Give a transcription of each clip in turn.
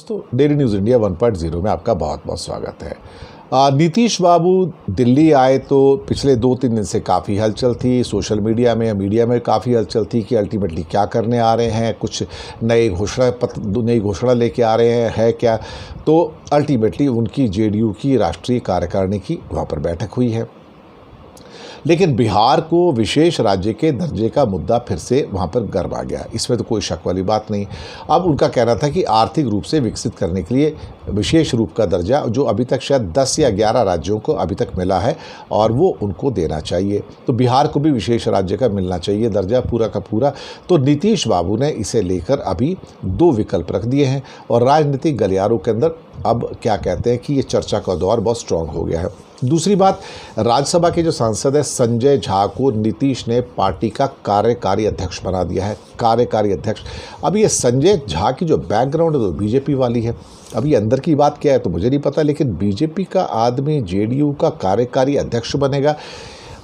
दोस्तों, daily news India 1.0 में आपका बहुत बहुत स्वागत है। नीतीश बाबू दिल्ली आए तो पिछले 2-3 दिन से काफ़ी हलचल थी। सोशल मीडिया में काफ़ी हलचल थी कि अल्टीमेटली क्या करने आ रहे हैं, कुछ नई घोषणा लेके आ रहे हैं, है क्या। तो अल्टीमेटली उनकी जेडीयू की राष्ट्रीय कार्यकारिणी की वहाँ पर बैठक हुई है। लेकिन बिहार को विशेष राज्य के दर्जे का मुद्दा फिर से वहाँ पर गरमा गया, इसमें तो कोई शक वाली बात नहीं। अब उनका कहना था कि आर्थिक रूप से विकसित करने के लिए विशेष रूप का दर्जा जो अभी तक शायद 10 या 11 राज्यों को अभी तक मिला है और वो उनको देना चाहिए, तो बिहार को भी विशेष राज्य का मिलना चाहिए दर्जा पूरा का पूरा। तो नीतीश बाबू ने इसे लेकर अभी 2 विकल्प रख दिए हैं और राजनीतिक गलियारों के अंदर अब क्या कहते हैं कि ये चर्चा का दौर बहुत स्ट्रांग हो गया है। दूसरी बात, राज्यसभा के जो सांसद है संजय झा को नीतीश ने पार्टी का कार्यकारी अध्यक्ष बना दिया है। कार्यकारी अध्यक्ष। अब ये संजय झा की जो बैकग्राउंड है तो बीजेपी वाली है। अब ये अंदर की बात क्या है तो मुझे नहीं पता, लेकिन बीजेपी का आदमी जेडीयू का कार्यकारी अध्यक्ष बनेगा।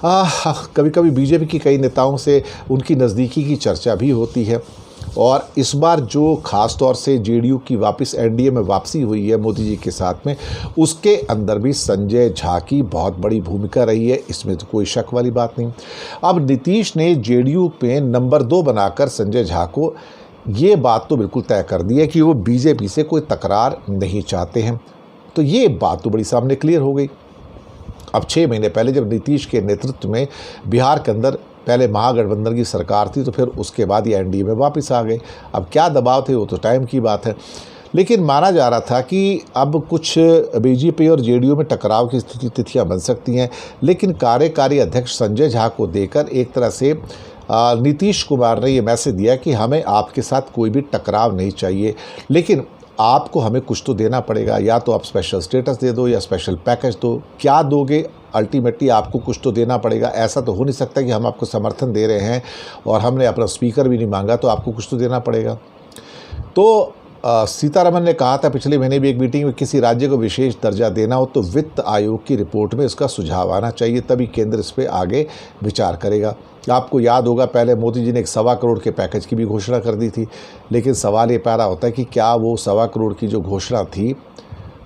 कभी कभी बीजेपी की कई नेताओं से उनकी नज़दीकी की चर्चा भी होती है और इस बार जो खास तौर से जेडीयू की वापस एनडीए में वापसी हुई है मोदी जी के साथ में, उसके अंदर भी संजय झा की बहुत बड़ी भूमिका रही है, इसमें तो कोई शक वाली बात नहीं। अब नीतीश ने जेडीयू पे नंबर 2 बनाकर संजय झा को ये बात तो बिल्कुल तय कर दी है कि वो बीजेपी से कोई तकरार नहीं चाहते हैं, तो ये बात तो बड़ी सामने क्लियर हो गई। अब 6 महीने पहले जब नीतीश के नेतृत्व में बिहार के अंदर पहले महागठबंधन की सरकार थी तो फिर उसके बाद ये एनडीए में वापस आ गए। अब क्या दबाव थे वो तो टाइम की बात है, लेकिन माना जा रहा था कि अब कुछ बीजेपी और जेडीयू में टकराव की तिथियां बन सकती हैं, लेकिन कार्यकारी अध्यक्ष संजय झा को देकर एक तरह से नीतीश कुमार ने ये मैसेज दिया कि हमें आपके साथ कोई भी टकराव नहीं चाहिए, लेकिन आपको हमें कुछ तो देना पड़ेगा, या तो आप स्पेशल स्टेटस दे दो या स्पेशल पैकेज दो, क्या दोगे, अल्टीमेटली आपको कुछ तो देना पड़ेगा। ऐसा तो हो नहीं सकता कि हम आपको समर्थन दे रहे हैं और हमने अपना स्पीकर भी नहीं मांगा तो आपको कुछ तो देना पड़ेगा। तो सीतारमन ने कहा था पिछले महीने भी एक मीटिंग में, किसी राज्य को विशेष दर्जा देना हो तो वित्त आयोग की रिपोर्ट में इसका सुझाव आना चाहिए, तभी केंद्र इस पर आगे विचार करेगा। आपको याद होगा पहले मोदी जी ने 1.25 करोड़ के पैकेज की भी घोषणा कर दी थी, लेकिन सवाल ये पैदा होता है कि क्या वो 1.25 करोड़ की जो घोषणा थी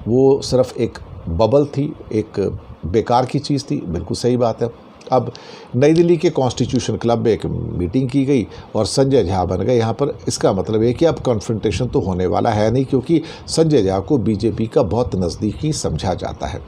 वो सिर्फ एक बबल थी, एक बेकार की चीज़ थी। बिल्कुल सही बात है। अब नई दिल्ली के कॉन्स्टिट्यूशन क्लब में एक मीटिंग की गई और संजय झा बन गए यहाँ पर। इसका मतलब है कि अब कॉन्फ्रंटेशन तो होने वाला है नहीं, क्योंकि संजय झा को बीजेपी का बहुत नज़दीकी समझा जाता है।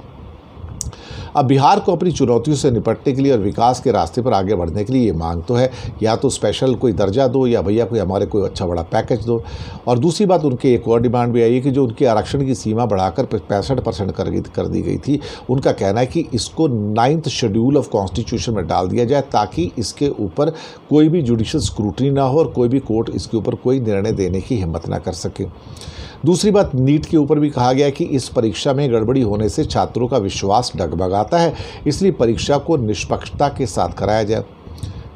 अब बिहार को अपनी चुनौतियों से निपटने के लिए और विकास के रास्ते पर आगे बढ़ने के लिए ये मांग तो है, या तो स्पेशल कोई दर्जा दो या भैया कोई हमारे कोई अच्छा बड़ा पैकेज दो। और दूसरी बात, उनकी एक और डिमांड भी आई है कि जो उनके आरक्षण की सीमा बढ़ाकर 65% कर दी गई थी, उनका कहना है कि इसको 9th शेड्यूल ऑफ कॉन्स्टिट्यूशन में डाल दिया जाए ताकि इसके ऊपर कोई भी जुडिशियल स्क्रूटनी ना हो और कोई भी कोर्ट इसके ऊपर कोई निर्णय देने की हिम्मत ना कर सके। दूसरी बात, नीट के ऊपर भी कहा गया कि इस परीक्षा में गड़बड़ी होने से छात्रों का विश्वास डगमगाता है, इसलिए परीक्षा को निष्पक्षता के साथ कराया जाए।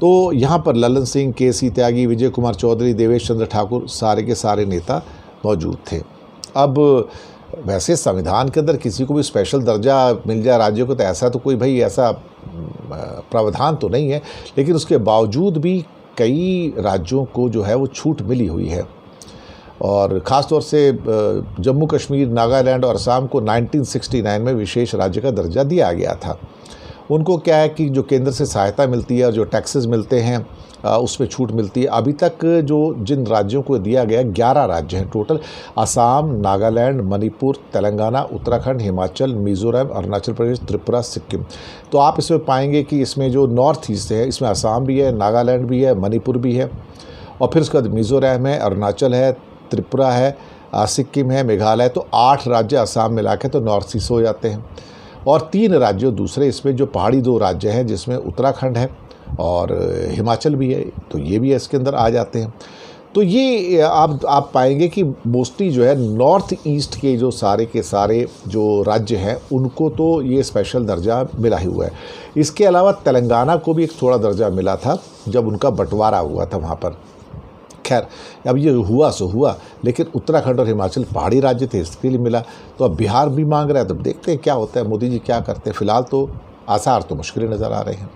तो यहाँ पर ललन सिंह, केसी त्यागी, विजय कुमार चौधरी, देवेश चंद्र ठाकुर, सारे के सारे नेता मौजूद थे। अब वैसे संविधान के अंदर किसी को भी स्पेशल दर्जा मिल जाए राज्यों को, तो ऐसा तो कोई भाई ऐसा प्रावधान तो नहीं है, लेकिन उसके बावजूद भी कई राज्यों को जो है वो छूट मिली हुई है। और ख़ास तौर से जम्मू कश्मीर, नागालैंड और असम को 1969 में विशेष राज्य का दर्जा दिया गया था। उनको क्या है कि जो केंद्र से सहायता मिलती है और जो टैक्सेस मिलते हैं उसमें छूट मिलती है। अभी तक जो जिन राज्यों को दिया गया 11 राज्य हैं टोटल, असम, नागालैंड, मणिपुर, तेलंगाना, उत्तराखंड, हिमाचल, मिज़ोरम, अरुणाचल प्रदेश, त्रिपुरा, सिक्किम। तो आप इसमें पाएंगे कि इसमें जो नॉर्थ ईस्ट है इसमें असम भी है, नागालैंड भी है, मणिपुर भी है, और फिर उसके बाद मिज़ोरम है, अरुणाचल है, त्रिपुरा है, सिक्किम है, मेघालय। तो 8 राज्य असम मिला के तो नॉर्थ ईस्ट हो जाते हैं। और 3 राज्यों दूसरे इसमें जो पहाड़ी 2 राज्य हैं जिसमें उत्तराखंड है और हिमाचल भी है, तो ये भी इसके अंदर आ जाते हैं। तो ये आप पाएंगे कि मोस्टली जो है नॉर्थ ईस्ट के जो सारे के सारे जो राज्य हैं उनको तो ये स्पेशल दर्जा मिला ही हुआ है। इसके अलावा तेलंगाना को भी एक थोड़ा दर्जा मिला था जब उनका बंटवारा हुआ था वहाँ पर। खैर, अब ये हुआ सो हुआ, लेकिन उत्तराखंड और हिमाचल पहाड़ी राज्य थे इसके लिए मिला। तो अब बिहार भी मांग रहा है, तो देखते हैं क्या होता है, मोदी जी क्या करते हैं। फिलहाल तो आसार तो मुश्किल नज़र आ रहे हैं।